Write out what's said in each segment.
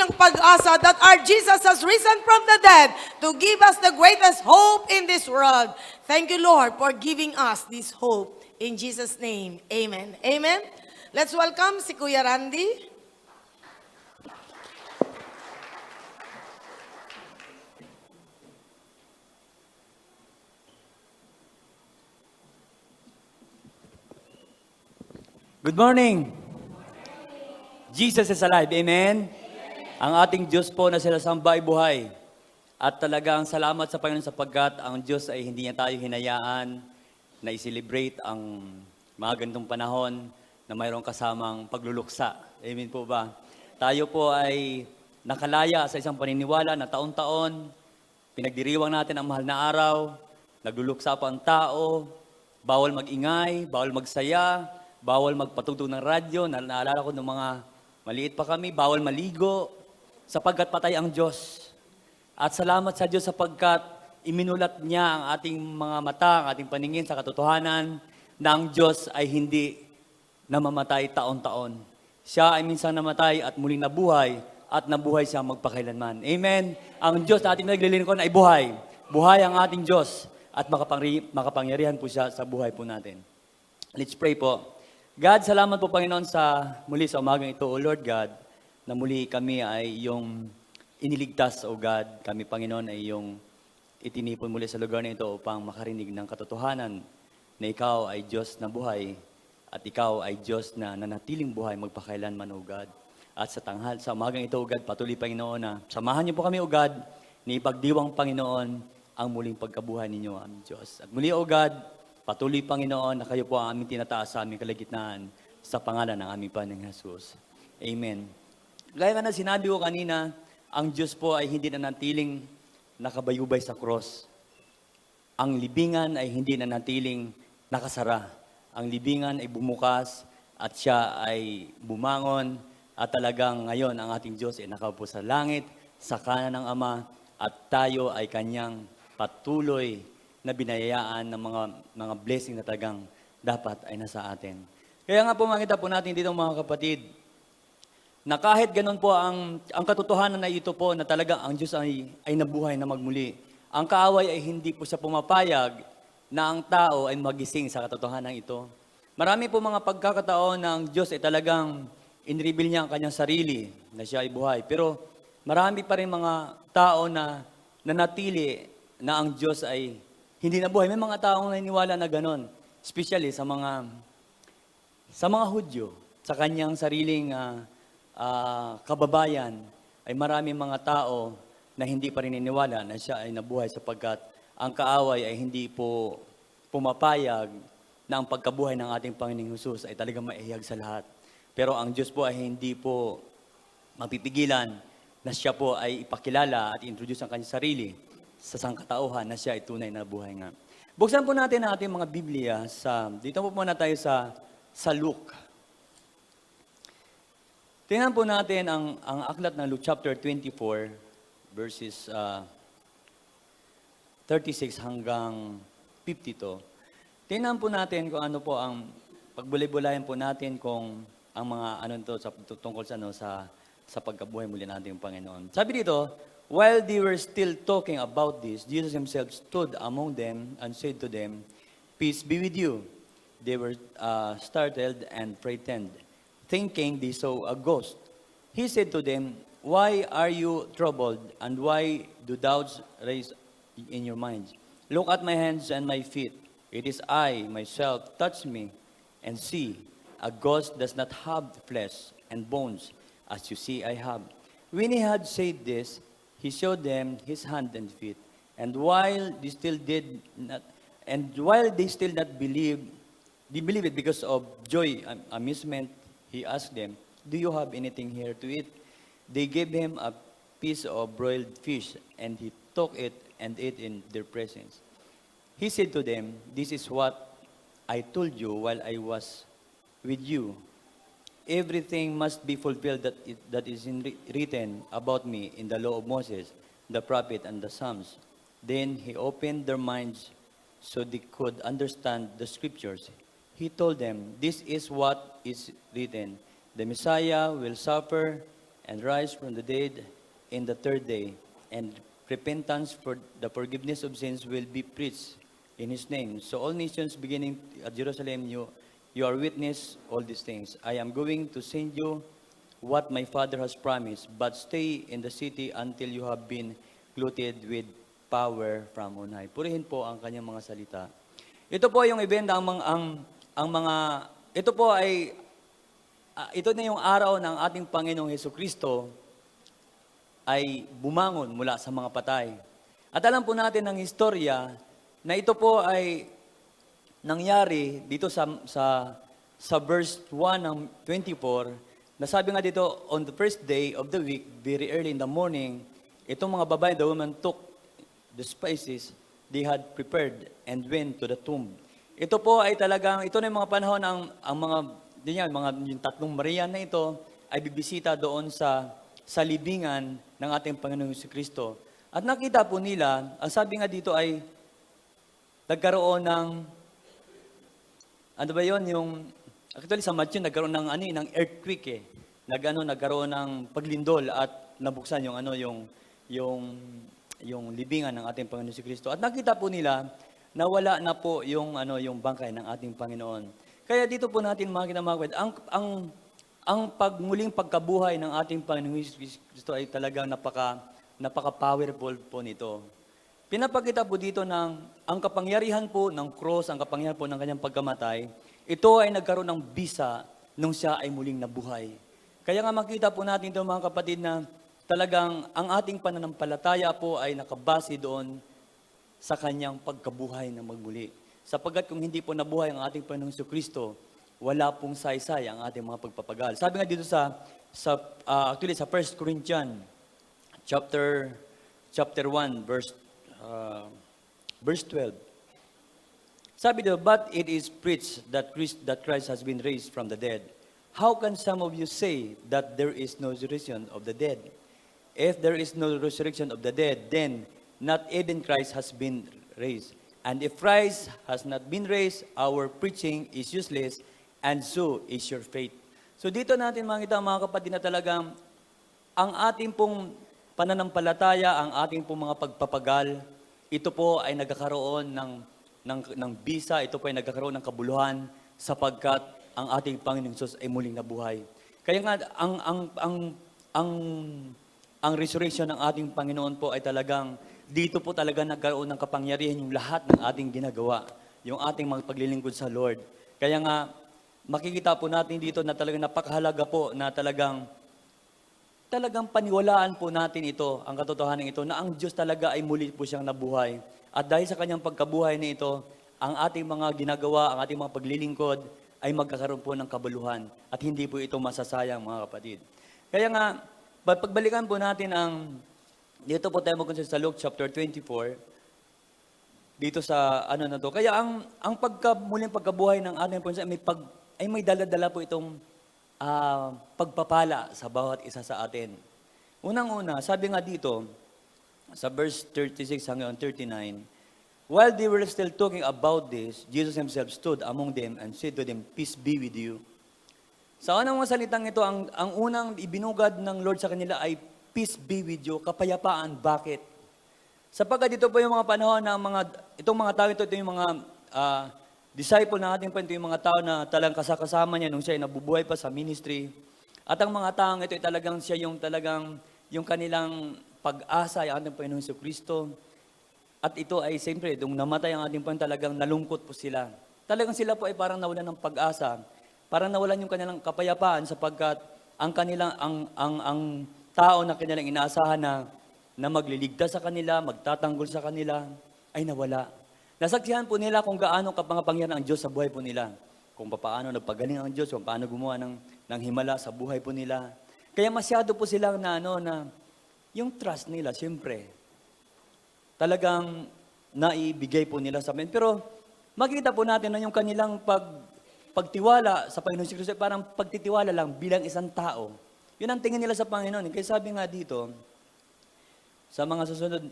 dakilang pag-asa that our Jesus has risen from the dead to give us the greatest hope in this world. Thank you, Lord, for giving us this hope. In Jesus' name, amen. Amen. Let's welcome si Kuya Randy. Good morning. Jesus is alive. Amen? Ang ating Diyos po na sinasamba ay buhay. At talagang salamat sa Panginoon sapagkat ang Diyos ay hindi niya tayo hinayaan na i-celebrate ang mga ganitong panahon na mayroong kasamang pagluluksa. Amen po ba? Tayo po ay nakalaya sa isang paniniwala na taon-taon, pinagdiriwang natin ang mahal na araw, nagluluksa pa ang tao, bawal magingay, bawal magsaya, bawal magpatugtog ng radyo. Naalala ko ng mga maliit pa kami, bawal maligo, sapagkat patay ang Diyos. At salamat sa Diyos sapagkat iminulat niya ang ating mga mata, ang ating paningin sa katotohanan na ang Diyos ay hindi namamatay taon-taon. Siya ay minsan namatay at muling nabuhay at nabuhay siya magpakailanman. Amen? Ang Diyos na ating naglilingkod ay buhay. Buhay ang ating Diyos at makapangyarihan po siya sa buhay po natin. Let's pray po. God, salamat po Panginoon muli sa umagang ito, O Lord God, na muli kami ay yung iniligtas, O God. Kami Panginoon ay yung itinipon muli sa lugar na ito upang makarinig ng katotohanan na Ikaw ay Diyos na buhay at Ikaw ay Diyos na nanatiling buhay magpakailanman, O God. At sa umagang ito, O God, patuloy Panginoon na samahan niyo po kami, O God, na ipagdiwang Panginoon ang muling pagkabuhay ninyo, aming Diyos. At muli, O God, patuloy, Panginoon, na kayo po ang aming tinataas sa aming kalagitnaan sa pangalan ng aming Panginoong Jesus. Amen. Gaya nga na sinabi ko kanina, ang Diyos po ay hindi na natiling nakabayubay sa cross. Ang libingan ay hindi na natiling nakasara. Ang libingan ay bumukas at siya ay bumangon at talagang ngayon ang ating Diyos ay nakaupo sa langit, sa kanan ng Ama at tayo ay kanyang patuloy na binayayaan ng mga blessing na talagang dapat ay nasa atin. Kaya nga po makita po natin dito mga kapatid, na kahit ganun po ang katotohanan na ito po na talagang ang Diyos ay nabuhay na magmuli. Ang kaaway ay hindi po siya pumapayag na ang tao ay magising sa katotohanan ito. Marami po mga pagkakataon na ang Diyos ay talagang inreveal niya ang kanyang sarili na siya ay buhay. Pero marami pa rin mga tao na nanatili na ang Diyos ay hindi na buhay. May mga taong naniniwala na gano'n. Especially sa mga Hudyo, sa kanyang sariling kababayan, ay maraming mga tao na hindi pa rin naniniwala na siya ay nabuhay sapagkat ang kaaway ay hindi po pumapayag na ang pagkabuhay ng ating Panginoong Hesus ay talagang maihayag sa lahat. Pero ang Diyos po ay hindi po mapipigilan na siya po ay ipakilala at introduce ang kanyang sarili sa sangkatauhan na siya ay tunay na buhay nga. Buksan po natin ang ating mga Biblia dito po muna tayo sa Luke. Tingnan po natin ang aklat ng Luke chapter 24 verses 36 hanggang 52. Tingnan po natin kung ano po ang pagbulay-bulayan po natin kung ang mga tungkol sa pagkabuhay muli natin yung Panginoon. Sabi dito, while they were still talking about this, Jesus himself stood among them and said to them, "Peace be with you." They were startled and frightened, thinking they saw a ghost. He said to them, "Why are you troubled, and why do doubts rise in your minds? Look at my hands and my feet. It is I myself. Touch me and see. A ghost does not have flesh and bones, as you see I have." When he had said this, he showed them his hand and feet. And while they still not believe, they believe it because of joy and amusement, he asked them, "Do you have anything here to eat?" They gave him a piece of broiled fish, and he took it and ate in their presence. He said to them, "This is what I told you while I was with you. Everything must be fulfilled that is written about me in the law of Moses, the prophet, and the Psalms." Then he opened their minds so they could understand the scriptures. He told them, "This is what is written. The Messiah will suffer and rise from the dead in the third day, and repentance for the forgiveness of sins will be preached in His name. So all nations beginning at Jerusalem, you are witness all these things. I am going to send you what my Father has promised, but stay in the city until you have been clothed with power from on high. Purihin po ang kanyang mga salita. Ito po yung event, ang mga, ito po ay, ito na yung araw ng ating Panginoong Hesukristo ay bumangon mula sa mga patay. At alam po natin ng historya na ito po ay nangyari dito sa verse 1 ng 24, nasabi nga dito, on the first day of the week, very early in the morning, itong mga babae, the woman took the spices they had prepared and went to the tomb. Ito po ay talagang, ito na yung mga panahon ang mga, yung tatlong Maria na ito ay bibisita doon sa libingan ng ating Panginoong Jesucristo. At nakita po nila, ang sabi nga dito ay nagkaroon ng, ano ba yon yung, actually sa Matthew, nagkaroon ng, ng earthquake eh. Nagkaroon ng paglindol at nabuksan yung libingan ng ating Panginoon Jesucristo. At nakita po nila na wala na po yung bangkay ng ating Panginoon. Kaya dito po natin makikita mga kwed, ang muling pagkabuhay ng ating Panginoon Jesucristo ay talagang napaka-powerful po nito. Pinapakita po dito ang kapangyarihan po ng cross, ang kapangyarihan po ng kanyang pagkamatay, ito ay nagkaroon ng bisa nung siya ay muling nabuhay. Kaya nga makita po natin ito mga kapatid na talagang ang ating pananampalataya po ay nakabase doon sa kanyang pagkabuhay na magmuli. Sapagkat kung hindi po nabuhay ang ating Panginoong Jesucristo, wala pong saysay ang ating mga pagpapagal. Sabi nga dito actually sa 1 Corinthians chapter 1 verse 12. Sabi dito, but it is preached that Christ has been raised from the dead. How can some of you say that there is no resurrection of the dead? If there is no resurrection of the dead, then not even Christ has been raised. And if Christ has not been raised, our preaching is useless, and so is your faith. So dito natin makita mga kapatid na talagang ang ating pong pananampalataya, ang ating pong mga pagpapagal, ito po ay nagkakaroon ng bisa, ito po ay nagkakaroon ng kabuluhan sapagkat ang ating Panginoong Diyos ay muling nabuhay. Kaya nga ang resurrection ng ating Panginoon po ay talagang dito po talaga nagkaroon ng kapangyarihan yung lahat ng ating ginagawa, yung ating mga paglilingkod sa Lord. Kaya nga makikita po natin dito na talagang napakahalaga po na talagang paniwalaan po natin ito, ang katotohanan ito, na ang Diyos talaga ay muli po siyang nabuhay. At dahil sa kanyang pagkabuhay na ito, ang ating mga ginagawa, ang ating mga paglilingkod, ay magkakaroon po ng kabuluhan. At hindi po ito masasayang, mga kapatid. Kaya nga, pagbalikan po natin dito po tayo mag-consider sa Luke chapter 24, dito sa na to. Kaya ang muling pagkabuhay ng ating Panginoon ay may dala-dala po itong pagpapala sa bawat isa sa atin. Unang-una, sabi nga dito, sa verse 36 hanggang 39, while they were still talking about this, Jesus Himself stood among them and said to them, peace be with you. Sa unang mga salitang ito, ang unang ibinugad ng Lord sa kanila ay peace be with you, kapayapaan. Bakit? Sapagkat ito po yung mga panahon na itong mga tao ito yung mga disciple ng ating Panginoon, yung mga tao na talagang kasama niya nung siya ay nabubuhay pa sa ministry. At ang mga taong ito ay talagang siya yung kanilang pag-asa ay ating Panginoong Jesucristo. At ito ay siyempre, nung namatay ang ating Panginoon, talagang nalungkot po sila. Talagang sila po ay parang nawalan ng pag-asa. Parang nawalan yung kanilang kapayapaan sapagkat ang tao na kanilang inaasahan na magliligtas sa kanila, magtatanggol sa kanila, ay nawala. Nasaksihan po nila kung gaano kapangyarihan ang Diyos sa buhay po nila. Kung paano nagpagaling ang Diyos, kung paano gumawa ng himala sa buhay po nila. Kaya masyado po silang yung trust nila, siyempre, talagang naibigay po nila sa amin. Pero makikita po natin na yung kanilang pagtiwala sa Panginoon si Kristo, parang pagtitiwala lang bilang isang tao. Yun ang tingin nila sa Panginoon. Kaya sabi nga dito, sa mga susunod,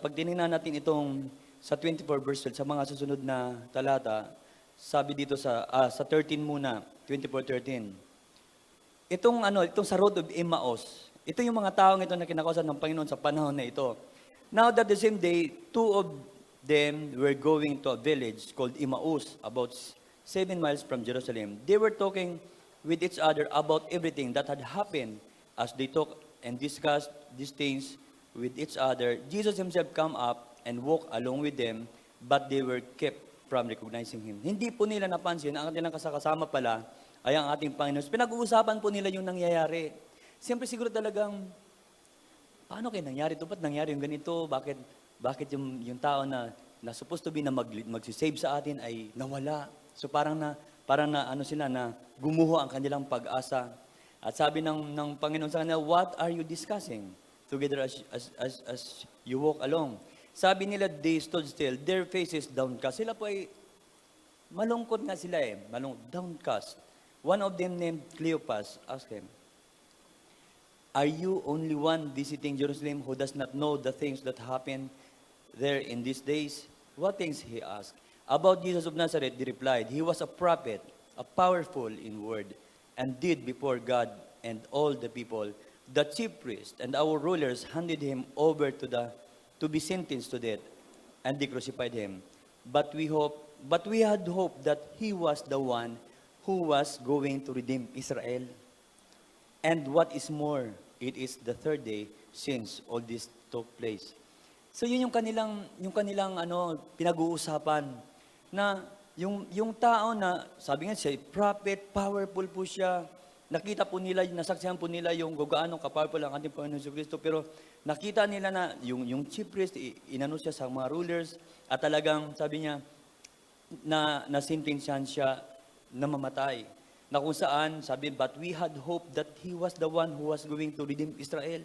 pag tinignan natin itong sa 24 verse 12, sa mga susunod na talata, sabi dito sa 13 muna, 24:13. Itong sa road of Emmaus, Ito yung mga taong ito na kinakausap ng Panginoon sa panahon na ito. Now that the same day, two of them were going to a village called Emmaus, about 7 miles from Jerusalem. They were talking with each other about everything that had happened. As they talked and discussed these things with each other, Jesus himself come up and walked along with them, but they were kept from recognizing him. Hindi po nila napansin, ang kanilang kasama pala ay ang ating Panginoon. Pinag-uusapan po nila yung nangyayari. Siyempre siguro talagang, paano kayo nangyari ito? Ba't nangyari yung ganito? Bakit yung tao na supposed to be na magsisave sa atin ay nawala? So parang na ano sila na gumuho ang kanilang pag-asa. At sabi ng Panginoon sa kanila, what are you discussing together as you walk along? Sabi nila, they stood still, their faces downcast. Sila po ay malungkot nga sila downcast. One of them named Cleopas asked him, are you only one visiting Jerusalem who does not know the things that happen there in these days? What things, he asked. About Jesus of Nazareth, they replied, he was a prophet, a powerful in word, and did before God and all the people. The chief priest and our rulers handed him over to be sentenced to death, and they crucified him. But we had hoped that he was the one who was going to redeem Israel. And what is more, it is the third day since all this took place. So yun yung kanilang pinag-uusapan na yung tao na sabi nga siya, prophet, powerful po siya. Nakita po nila, nasaksihan po nila yung gaano ka-powerful ang ating Panginoon Jesucristo, pero nakita nila na yung chief priest inano siya sa mga rulers at talagang sabi niya na nasintensyahan siya na mamatay. Na kung saan, sabi, but we had hoped that he was the one who was going to redeem Israel.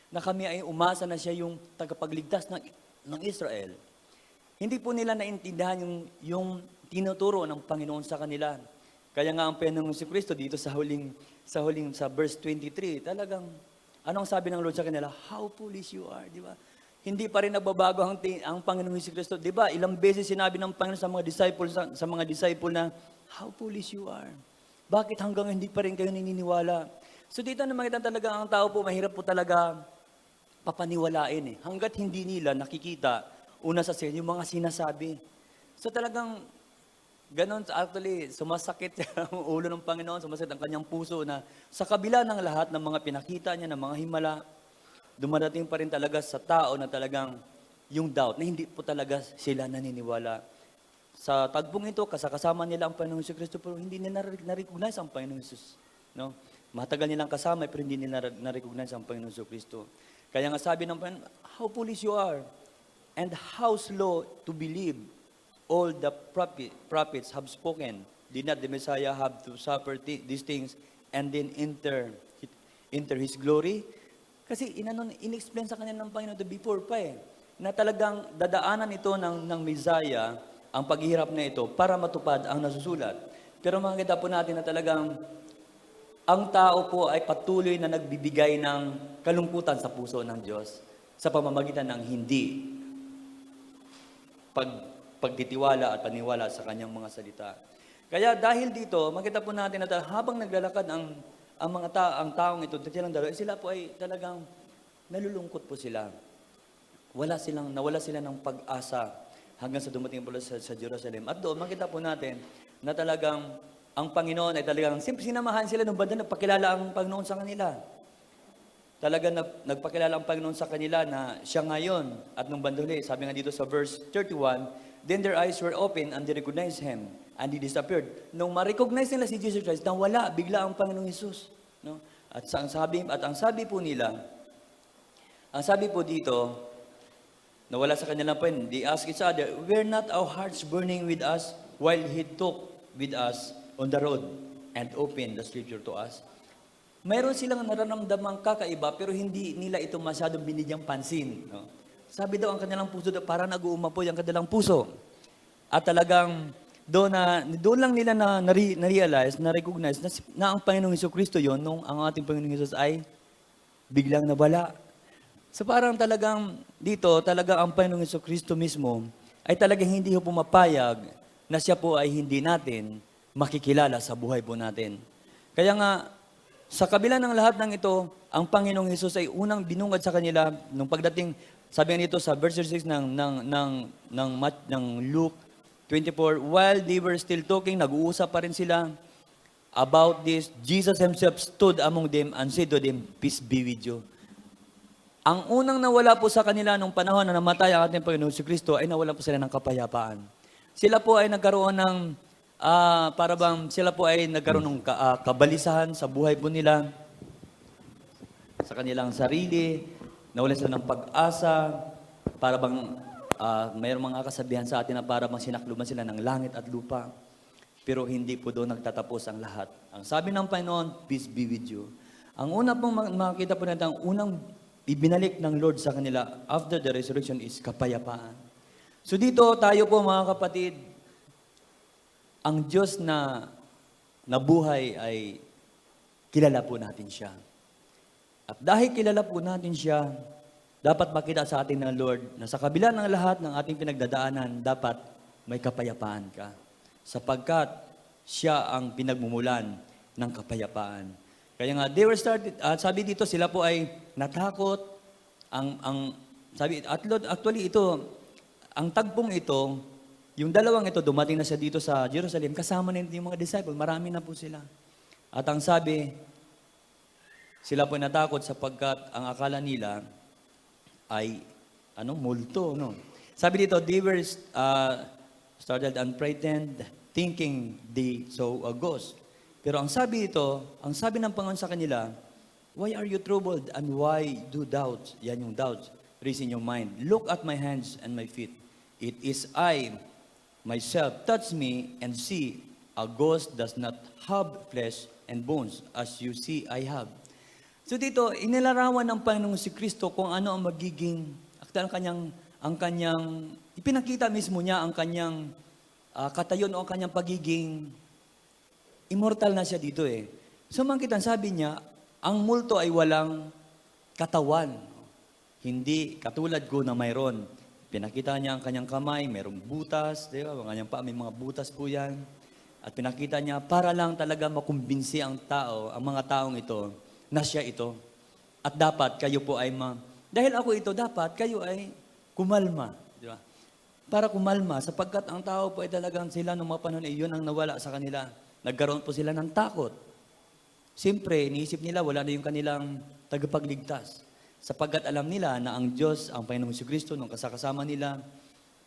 Na kami ay umasa na siya yung tagapagligtas ng Israel. Hindi po nila naintindihan yung tinuturo ng Panginoon sa kanila. Kaya nga ang Panginoon si Kristo dito sa verse 23, talagang, anong sabi ng Lord sa kanila? How foolish you are, di ba? Hindi pa rin nagbabago ang Panginoon si Kristo. Di ba? Ilang beses sinabi ng Panginoon sa mga disciple na, how foolish you are. Bakit hanggang hindi pa rin kayo naniniwala? So dito na makita talaga ang tao po, mahirap po talaga papaniwalain eh. Hanggat hindi nila nakikita, una sa sin, yung mga sinasabi. So talagang, ganon, actually, sumasakit ang ulo ng Panginoon, sumasakit ang kanyang puso na sa kabila ng lahat ng mga pinakita niya, ng mga himala, dumadating pa rin talaga sa tao na talagang yung doubt, na hindi po talaga sila naniniwala. Sa tagpong ito, kasama nila ang Panginoon Jesucristo, pero hindi nila na-recognize ang Panginoon Jesus. No? Matagal nilang kasama, pero hindi nila na-recognize ang Panginoon Jesucristo. Kaya nga sabi ng Panginoon, how foolish you are, and how slow to believe all the prophets have spoken. Did not the Messiah have to suffer these things and then enter His glory? Kasi in-explain sa kanila ng Panginoon before pa na talagang dadaanan ito ng Messiah, ang paghihirap na ito para matupad ang nasusulat. Pero makikita po natin na talagang ang tao po ay patuloy na nagbibigay ng kalungkutan sa puso ng Diyos sa pamamagitan ng hindi pagtitiwala at paniwala sa kanyang mga salita. Kaya dahil dito, makita po natin na habang naglalakad ang taong ito, sila po ay talagang nalulungkot po sila. Nawala sila ng pag-asa hanggang sa dumating po sa Jerusalem. At doon, makita po natin na talagang ang Panginoon ay talagang sinamahan sila nung banda nagpakilala ang Panginoon sa kanila. Talagang nagpakilala ang Panginoon sa kanila na siya ngayon. At nung banduli, sabi nga dito sa verse 31, then their eyes were open and they recognized Him and He disappeared. Nung ma-recognize nila si Jesus Christ, nawala bigla ang Panginoong Jesus. No? At ang sabi po nila, ang sabi po dito, nawala sa kanilang pen. They asked each other, were not our hearts burning with us while He talked with us on the road and opened the scripture to us? Mayroon silang nararamdamang kakaiba pero hindi nila ito masyadong binigyang pansin. No? Sabi daw ang kanilang puso, parang nag-uumapoy ang kanilang puso. At talagang doon lang nila na-realize, na-recognize na ang Panginoong Jesucristo yon nung ang ating Panginoong Jesus ay biglang nabala. So parang talagang dito, talagang ang Panginoong Jesucristo mismo ay talagang hindi po pumapayag na siya po ay hindi natin makikilala sa buhay po natin. Kaya nga, Sa kabila ng lahat ng ito, ang Panginoong Hesus ay unang binungad sa kanila nung pagdating, sabi nga nito sa verse 6 ng Luke 24, while they were still talking, nag-uusap pa rin sila about this, Jesus Himself stood among them and said to them, peace be with you. Ang unang nawala po sa kanila nung panahon na namatay ang ating Panginoon si Kristo ay nawala po sila ng kapayapaan. Sila po ay nagkaroon ng, sila po ay nagkaroon ng kabalisahan sa buhay po nila, sa kanilang sarili, nawalan sila ng pag-asa, para bang mayroong mga kasabihan sa atin na para bang sinakluban sila ng langit at lupa. Pero hindi po doon nagtatapos ang lahat. Ang sabi ng Panginoon, peace be with you. Ang una pong makikita po natin, ang unang ibinalik ng Lord sa kanila after the resurrection is kapayapaan. So dito tayo po mga kapatid, ang Diyos na nabuhay ay kilala po natin siya. At dahil kilala po natin siya, dapat makita sa atin ng Lord na sa kabila ng lahat ng ating pinagdadaanan, dapat may kapayapaan ka. Sapagkat siya ang pinagmumulan ng kapayapaan. Kaya nga, they were started, sabi dito, sila po ay natakot. Actually ito, ang tagpong ito, yung dalawang ito, dumating na siya dito sa Jerusalem, kasama na yung mga disciple, marami na po sila. At ang sabi, sila po natakot sapagkat ang akala nila ay, multo, no? Sabi dito, they were startled and frightened, thinking they saw a ghost. Pero ang sabi ng Panginoon sa kanila, why are you troubled and why do doubts? Yan yung doubts. Raise in your mind. Look at my hands and my feet. It is I, myself. Touch me and see. A ghost does not have flesh and bones as you see I have. So dito, inilarawan ng Panginoong si Kristo kung ano ang magiging, ang kanyang, ipinakita mismo niya ang kanyang katayon o ang kanyang pagiging immortal na siya dito eh. So makita, sabi niya, ang multo ay walang katawan. Hindi katulad ko na mayroon. Pinakita niya ang kanyang kamay, mayroong butas, di ba? Ang kanyang paa, may mga butas po yan. At pinakita niya para lang talaga makumbinsi ang tao, ang mga taong ito, na siya ito. At dapat kayo po ay dahil ako ito, dapat kayo ay kumalma. Di ba? Para kumalma, sapagkat ang tao po ay talagang sila nung mga panahon ay yun ang nawala sa kanila. Nagkaroon po sila ng takot. Siyempre, iniisip nila wala na yung kanilang tagapagligtas. Sapagkat alam nila na ang Diyos, ang Panginoong Jesucristo, nung kasama nila,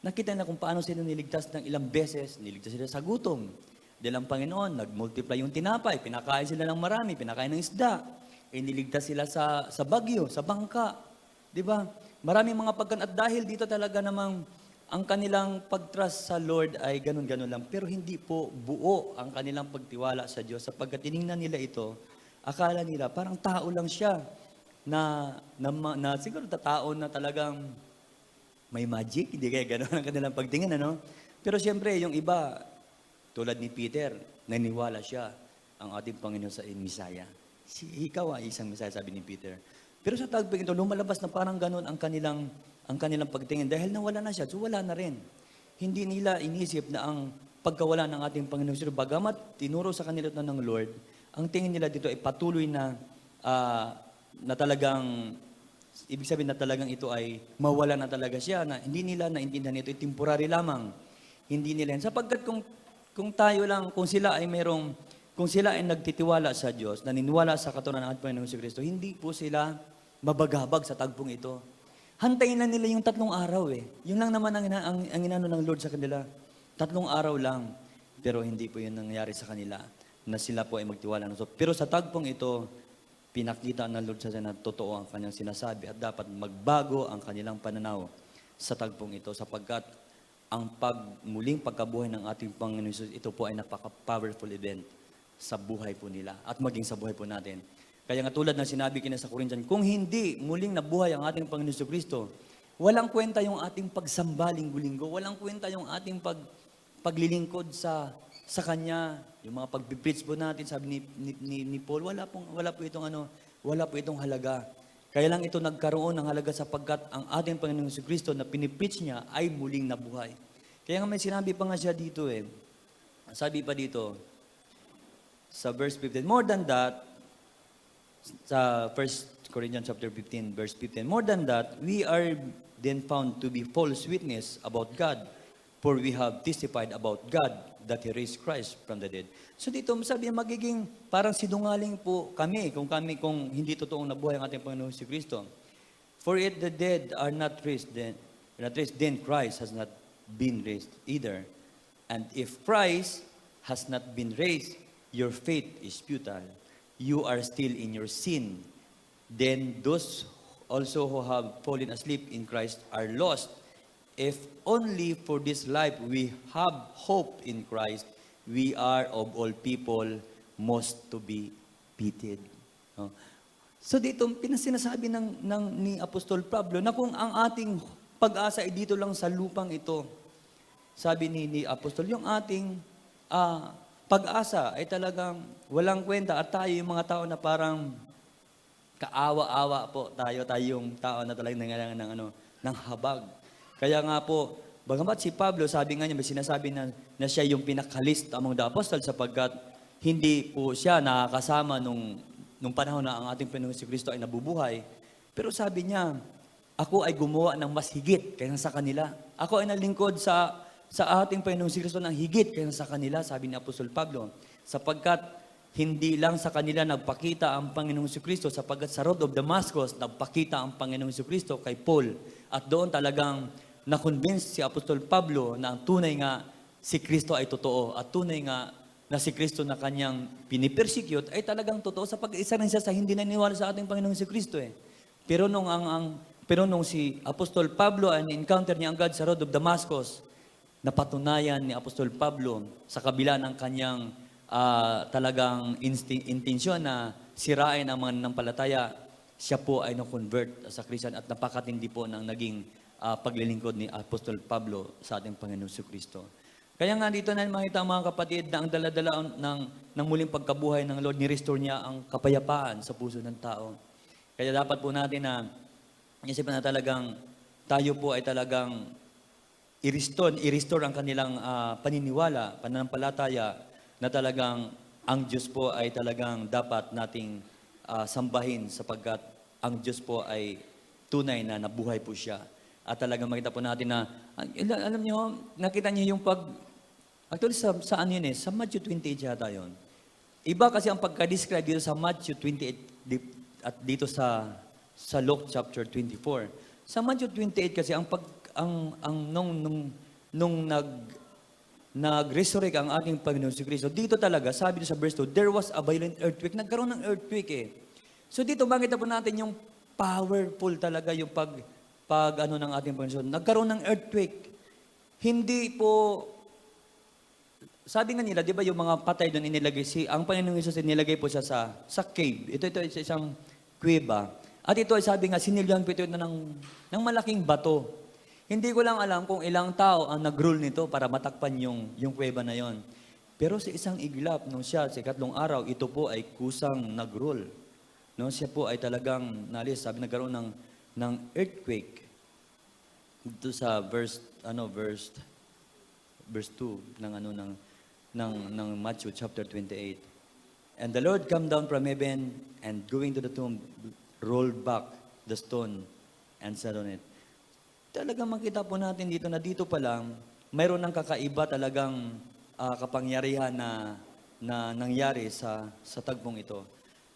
nakita na kung paano sila niligtas ng ilang beses, niligtas sila sa gutom. Dahil ang Panginoon, nag-multiply yung tinapay, pinakain sila ng marami, pinakain ng isda, niligtas sila sa bagyo, sa bangka. Di ba? Maraming mga pagkan at dahil dito talaga namang ang kanilang pag-trust sa Lord ay ganun-ganun lang. Pero hindi po buo ang kanilang pagtiwala sa Diyos. Sapagkat tinignan nila ito, akala nila parang tao lang siya na siguro tao na talagang may magic. Hindi kaya ganun ang kanilang pagtingin, ano? Pero siyempre, yung iba, tulad ni Peter, naniwala siya ang ating Panginoon sa Misaya. Ikaw ay isang Misaya, sabi ni Peter. Pero sa tagping ito, lumalabas na parang ganun ang kanilang pagtingin. Dahil nawala na siya, so wala na rin. Hindi nila inisip na ang pagkawala ng ating Panginoon Jesucristo, bagamat tinuro sa kanila ito ng Lord, ang tingin nila dito ay patuloy na talagang, ibig sabihin na talagang ito ay mawala na talaga siya, na hindi nila naintindihan ito, ay temporary lamang. Hindi nila. Sapagkat kung tayo lang, kung sila ay nagtitiwala sa Diyos, naniniwala sa katuruan ng ating Panginoon Jesucristo, hindi po sila mabagabag sa tagpong ito. Hantayin na nila yung 3 araw eh. Yun lang naman ang inano ng Lord sa kanila. 3 araw lang. Pero hindi po yun nangyari sa kanila na sila po ay magtiwala. Pero sa tagpong ito, pinakita ng Lord sa kanila na totoo ang kanyang sinasabi at dapat magbago ang kanilang pananaw sa tagpong ito sapagkat ang muling pagkabuhay ng ating Panginoon Jesus, ito po ay napaka-powerful event sa buhay po nila at maging sa buhay po natin. Kaya nga tulad ng sinabi kina sa Corinthians, kung hindi muling nabuhay ang ating Panginoon Jesucristo, walang kwenta yung ating pagsamba linggo-linggo, walang kwenta yung ating paglilingkod sa Kanya, yung mga pag-preach po natin, sabi ni Paul, wala po itong halaga. Kaya lang ito nagkaroon ng halaga sapagkat ang ating Panginoon Jesucristo na pinipreach niya ay muling nabuhay. Kaya nga may sinabi pa nga siya dito eh. Sabi pa dito, sa verse 15, more than that, sa 1 Corinthians chapter 15, verse 15. More than that, we are then found to be false witness about God, for we have testified about God that He raised Christ from the dead. So dito, sabi niya, magiging parang sinungaling po kung hindi totoong nabuhay ang ating Panginoon si Kristo. For if the dead are not raised, then Christ has not been raised either. And if Christ has not been raised, your faith is futile. You are still in your sin. Then those also who have fallen asleep in Christ are lost. If only for this life we have hope in Christ, we are of all people most to be pitied. No? So dito, pinasinasabi ni Apostol Pablo na kung ang ating pag-asa ay dito lang sa lupang ito, sabi ni Apostol, yung ating pag-asa ay talagang walang kwenta at tayo yung mga tao na parang kaawa-awa po tayo yung tao na talagang nangailangan ng habag. Kaya nga po, bagamat si Pablo, sabi nga niya, may sinasabi na siya yung pinakalist among the apostles sapagkat hindi po siya nakakasama nung panahon na ang ating Panginoon si Kristo ay nabubuhay. Pero sabi niya, ako ay gumawa ng mas higit kaysa sa kanila. Ako ay nalingkod sa ating Panginoon si Kristo ng higit kaysa sa kanila, sabi ni Apostol Pablo. Sapagkat hindi lang sa kanila nagpakita ang Panginoong si Kristo, sapagkat sa road of Damascus, nagpakita ang Panginoong si Kristo kay Paul. At doon talagang na-convince si Apostol Pablo na ang tunay nga si Kristo ay totoo at tunay nga na si Kristo na kanyang pinipersecute ay talagang totoo sapagkat isa rin siya sa hindi naniniwala sa ating Panginoong si Kristo eh. Pero nung si Apostol Pablo ay encounter niya ang God sa road of Damascus, napatunayan ni Apostol Pablo sa kabila ng kanyang talagang intensyon na sirain ang mga nanampalataya, siya po ay na-convert sa Christian at napakatindi po ng naging paglilingkod ni Apostol Pablo sa ating Panginoon si Kristo. Kaya nga dito na makita mga kapatid na ang daladala ng muling pagkabuhay ng Lord, ni-restore niya ang kapayapaan sa puso ng tao. Kaya dapat po natin na isipan na talagang tayo po ay talagang i-restore ang kanilang paniniwala, pananampalataya na talagang ang Diyos po ay talagang dapat nating sambahin sapagkat ang Diyos po ay tunay na nabuhay po siya. At talagang makita po natin na, alam niyo, nakita niyo yung actually sa ano yun eh, sa Matthew 28 yata yun. Iba kasi ang pagka-describe dito sa Matthew 28 at dito sa Luke chapter 24. Sa Matthew 28 kasi nung nag-resurrect ang ating Panginoon si Kristo, dito talaga, sabi dito sa verse 2, there was a violent earthquake. Nagkaroon ng earthquake eh. So dito, makita po natin yung powerful talaga yung ng ating Panginoon. Nagkaroon ng earthquake. Hindi po, sabi nga nila, di ba yung mga patay doon inilagay, ang Panginoong Jesus inilagay po siya sa cave. Ito ay isang kuweba. At ito ay sabi nga, sinilyan po ito ng malaking bato. Hindi ko lang alam kung ilang tao ang nag-rule nito para matakpan yung kuweba na yon. Pero sa isang iglap, nung siya, sa ikatlong araw, ito po ay kusang nag-rule. No, siya po ay talagang nalis, sabi nagkaroon ng earthquake. Dito sa verse 2 ng Matthew chapter 28. And the Lord come down from heaven and going to the tomb, rolled back the stone and sat on it. Talagang makita po natin dito na dito pa lang, mayroon ng kakaiba talagang kapangyarihan na nangyari sa tagpong ito.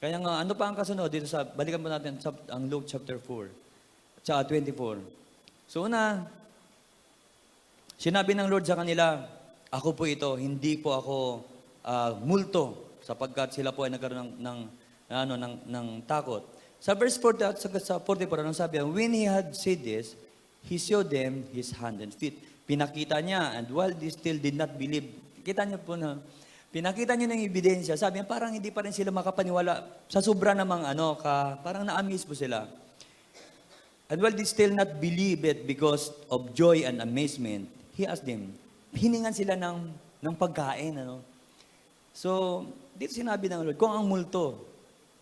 Kaya nga, ano pa ang kasunod dito balikan po natin ang Luke chapter 4, tsaka 24. So una, sinabi ng Lord sa kanila, ako po ito, hindi po ako multo, sapagkat sila po ay nagkaroon ng takot. Sa verse 40 at sa 44, anong sabi? When he had said this, he showed them his hand and feet. Pinakita niya, and while they still did not believe, kita niyo po na, pinakita niya ng ebidensya, sabi niya, parang hindi pa rin sila makapaniwala sa sobra namang parang na-amaze po sila. And while they still not believe it because of joy and amazement, he asked them, hiningan sila ng pagkain. So, dito sinabi ng Lord, kung ang multo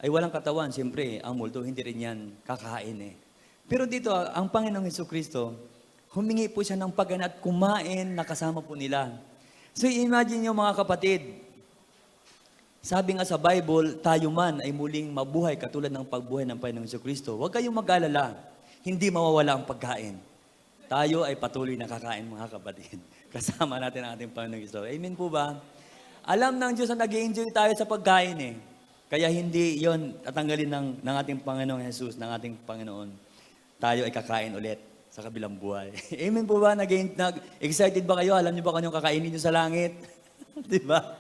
ay walang katawan, siyempre, ang multo, hindi rin yan kakain eh. Pero dito, ang Panginoong Jesucristo, humingi po siya ng pagkain at kumain na kasama po nila. So, imagine nyo mga kapatid, Sabi nga sa Bible, tayo man ay muling mabuhay katulad ng pagbuhay ng Panginoong Jesucristo. Huwag kayong mag-alala, hindi mawawala ang pagkain. Tayo ay patuloy na kakain, mga kapatid. Kasama natin ang ating Panginoong Kristo. Amen po ba? Alam ng Diyos na nag-enjoy tayo sa pagkain eh. Kaya hindi yon tatanggalin ng ating Panginoong Jesus, ng ating Panginoon. Tayo ay kakain ulit sa kabilang buhay. Amen po ba? Excited ba kayo? Alam niyo ba kung anong kakainin niyo sa langit? Di ba?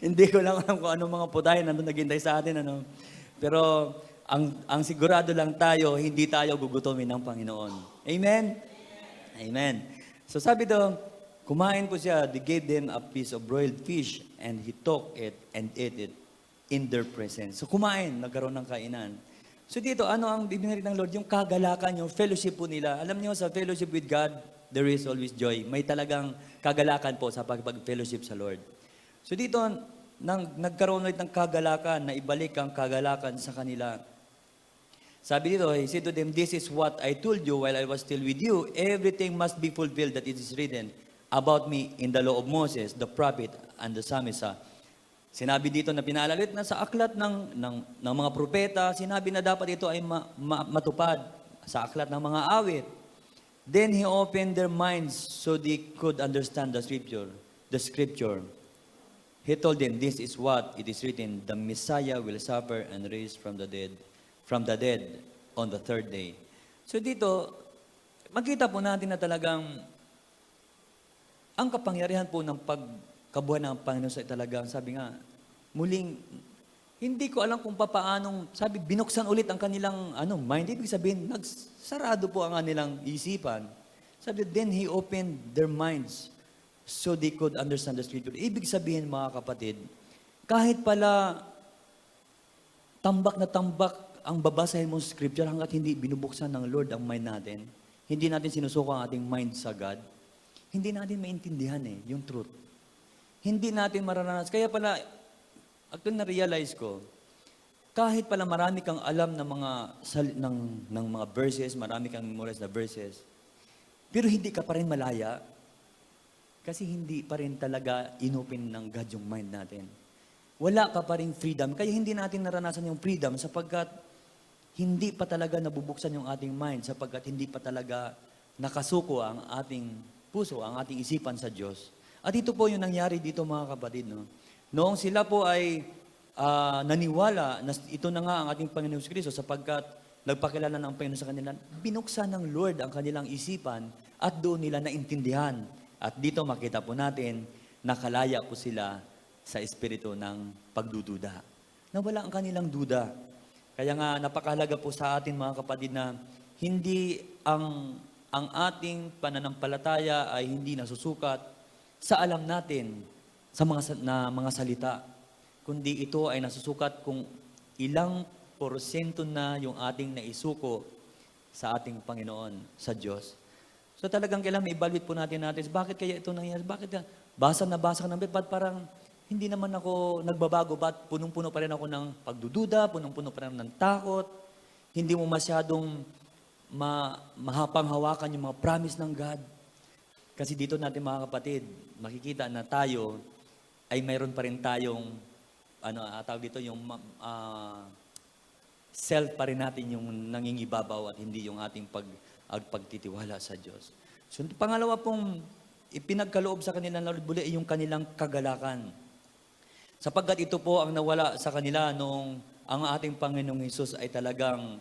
Hindi ko lang alam kung anong mga putahe nandun naghintay sa atin. Ano. Pero ang sigurado lang tayo, hindi tayo gugutomin ng Panginoon. Amen? Amen. So sabi daw, kumain po siya, they gave them a piece of broiled fish and he took it and ate it in their presence. So kumain, nagkaroon ng kainan. So dito, ano ang bibigyan ng Lord? Yung kagalakan, yung fellowship po nila. Alam niyo, sa fellowship with God, there is always joy. May talagang kagalakan po sa pag-fellowship sa Lord. So dito, nagkaroon ulit ng kagalakan, na ibalik ang kagalakan sa kanila. Sabi dito, he said to them, "This is what I told you while I was still with you. Everything must be fulfilled that it is written about me in the law of Moses, the prophet, and the psalmist." Sinabi dito na pinalalit na sa aklat ng mga propeta, sinabi na dapat ito ay matupad sa aklat ng mga awit. Then he opened their minds so they could understand the scripture. He told them, "This is what it is written, the Messiah will suffer and rise from the dead on the third day." So dito, makita po natin na talagang ang kapangyarihan po ng pagkabuhay ng Panginoon sa talagang, sabi nga, muling, hindi ko alam kung papaanong, sabi, binuksan ulit ang kanilang mind. Ibig sabihin, nagsarado po ang kanilang isipan. Sabi, then He opened their minds so they could understand the scripture. Ibig sabihin, mga kapatid, kahit pala tambak na tambak ang babasahin mong scripture hanggat hindi binubuksan ng Lord ang mind natin, hindi natin sinusuko ang ating mind sa God, hindi natin maintindihan yung truth. Hindi natin mararanas. Kaya pala, actually na-realize ko, kahit pala marami kang alam ng mga verses, marami kang memorize na verses, pero hindi ka pa rin malaya, kasi hindi pa rin talaga inopen ng God yung mind natin. Wala ka pa rin freedom. Kaya hindi natin naranasan yung freedom sapagkat hindi pa talaga nabubuksan yung ating mind, sapagkat hindi pa talaga nakasuko ang ating puso, ang ating isipan sa Diyos. At ito po yung nangyari dito, mga kapatid. No? Noong sila po ay naniwala na ito na nga ang ating Panginoon Kristo sapagkat nagpakilala ng Panginoon sa kanila, binuksan ng Lord ang kanilang isipan at doon nila naintindihan. At dito makita po natin, nakalaya po sila sa espiritu ng pagdududa. Nawala ang kanilang duda. Kaya nga napakahalaga po sa atin, mga kapatid, na hindi ang ating pananampalataya ay hindi nasusukat sa alam natin sa mga salita, kundi ito ay nasusukat kung ilang porsyento na yung ating naisuko sa ating Panginoon, sa Diyos. So talagang kailangan i-evaluate po natin, bakit kaya ito nangyayari? Bakit basa na basa ka ng ba't parang hindi naman ako nagbabago? Ba't punong-puno pa rin ako ng pagdududa, punong-puno pa rin ng takot? Hindi mo masyadong mahapang-hawakan yung mga promise ng God? Kasi dito natin, mga kapatid, makikita na tayo ay mayroon pa rin tayong, tawag dito, yung self pa rin natin yung nangingibabaw at hindi yung ating pagtitiwala sa Diyos. So, pangalawa pong ipinagkaloob sa kanila ng Lord Buli ay yung kanilang kagalakan. Sapagkat ito po ang nawala sa kanila noong ang ating Panginoong Hesus ay talagang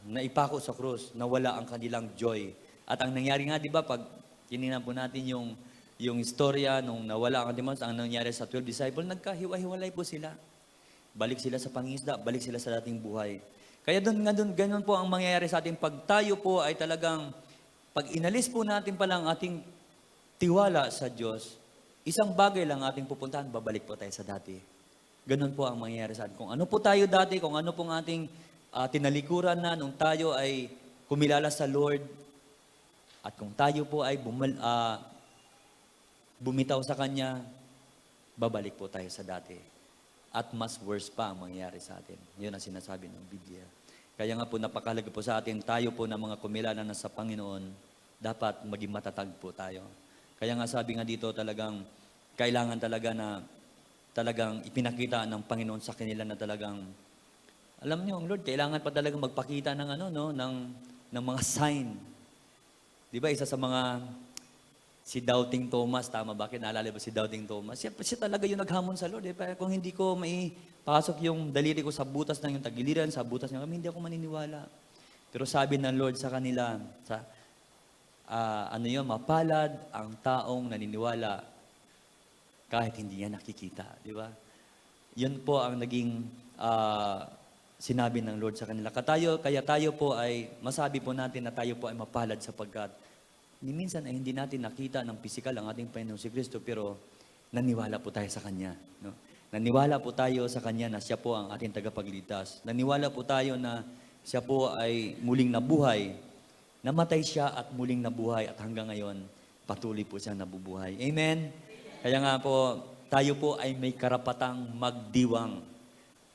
naipako sa krus, nawala ang kanilang joy. At ang nangyari nga, di ba, pag tinignan po natin yung istorya nung nawala ang demons, ang nangyari sa 12 disciples, nagkahiwa-hiwalay po sila. Balik sila sa pangingisda, balik sila sa dating buhay. Kaya ganun po ang mangyayari sa ating pagtayo po ay talagang, pag inalis po natin pala ang ating tiwala sa Diyos, isang bagay lang ating pupuntahan, babalik po tayo sa dati. Ganun po ang mangyayari sa atin. Kung ano po tayo dati, kung ano pong ating tinalikuran na nung tayo ay kumilala sa Lord, at kung tayo po ay bumitaw sa Kanya, babalik po tayo sa dati. At mas worse pa ang mangyayari sa atin. Yun ang sinasabi ng Biblia. Kaya nga po napakahalaga po sa atin, tayo po na mga kumilala na sa Panginoon, dapat maging matatag po tayo. Kaya nga sabi nga dito talagang, kailangan talaga na talagang ipinakita ng Panginoon sa kanila na talagang, alam niyo, ang Lord, kailangan pa talaga magpakita ng ano, no, ng mga sign. Di ba, isa sa mga, si Doubting Thomas, tama ba? Naalala ba si Doubting Thomas? Siya talaga yung naghamon sa Lord. Eh. Kung hindi ko maipasok yung daliri ko sa butas ng yung tagiliran, sa butas ng kami, hindi ako maniniwala. Pero sabi ng Lord sa kanila, mapalad ang taong naniniwala kahit hindi niya nakikita. Di ba? Yun po ang naging sinabi ng Lord sa kanila. Kaya tayo po ay, masabi po natin na tayo po ay mapalad sapagkat minsan ay hindi natin nakita ng pisikal ang ating Panginoon si Kristo, pero naniwala po tayo sa Kanya. No? Naniwala po tayo sa Kanya na siya po ang ating tagapagligtas. Naniwala po tayo na siya po ay muling nabuhay. Namatay siya at muling nabuhay at hanggang ngayon, patuloy po siya nabubuhay. Amen? Kaya nga po, tayo po ay may karapatang magdiwang.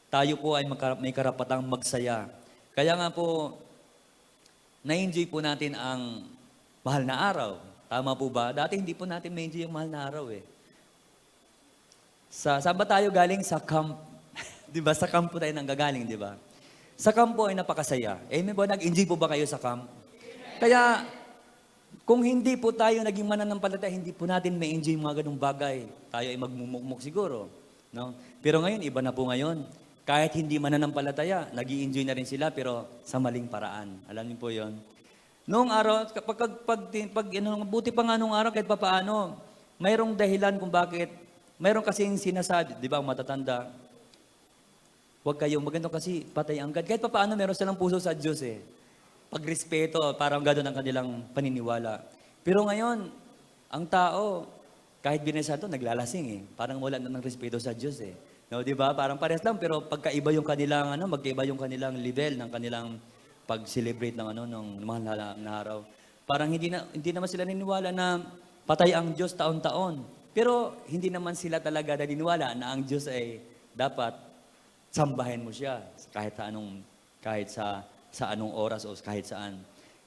Tayo po ay may karapatang magsaya. Kaya nga po, na-enjoy po natin ang mahal na araw. Tama po ba? Dati hindi po natin ma-enjoy yung mahal na araw eh. Saan ba tayo galing? Sa camp. Di ba? Sa camp po tayo nanggagaling, di ba? Sa camp po ay napakasaya. Amen po? Nag-enjoy po ba kayo sa camp? Kaya, kung hindi po tayo naging mananampalataya, hindi po natin ma-enjoy yung mga ganung bagay. Tayo ay magmumukmuk siguro. No? Pero ngayon, iba na po ngayon. Kahit hindi mananampalataya, nag-i-enjoy na rin sila, pero sa maling paraan. Alam niyo po yon. Noong araw, buti pa nga noong araw, kahit papaano, mayroong dahilan kung bakit, mayroong kasing sinasabi, di ba, ang matatanda, huwag kayong maganda kasi patay ang God. Kahit papaano, meron silang puso sa Diyos eh. Pagrespeto, parang gano'n ang kanilang paniniwala. Pero ngayon, ang tao, kahit binesado, naglalasing eh. Parang wala na ng respeto sa Diyos eh. No, di ba? Parang pares lang, pero pagkaiba yung kanilang, magkaiba yung kanilang level ng kanilang pag-celebrate ng mga na araw. Parang hindi naman sila naniniwala na patay ang Diyos taon-taon. Pero hindi naman sila talaga naniniwala na ang Diyos ay dapat sambahin mo siya kahit sa anong oras o kahit saan.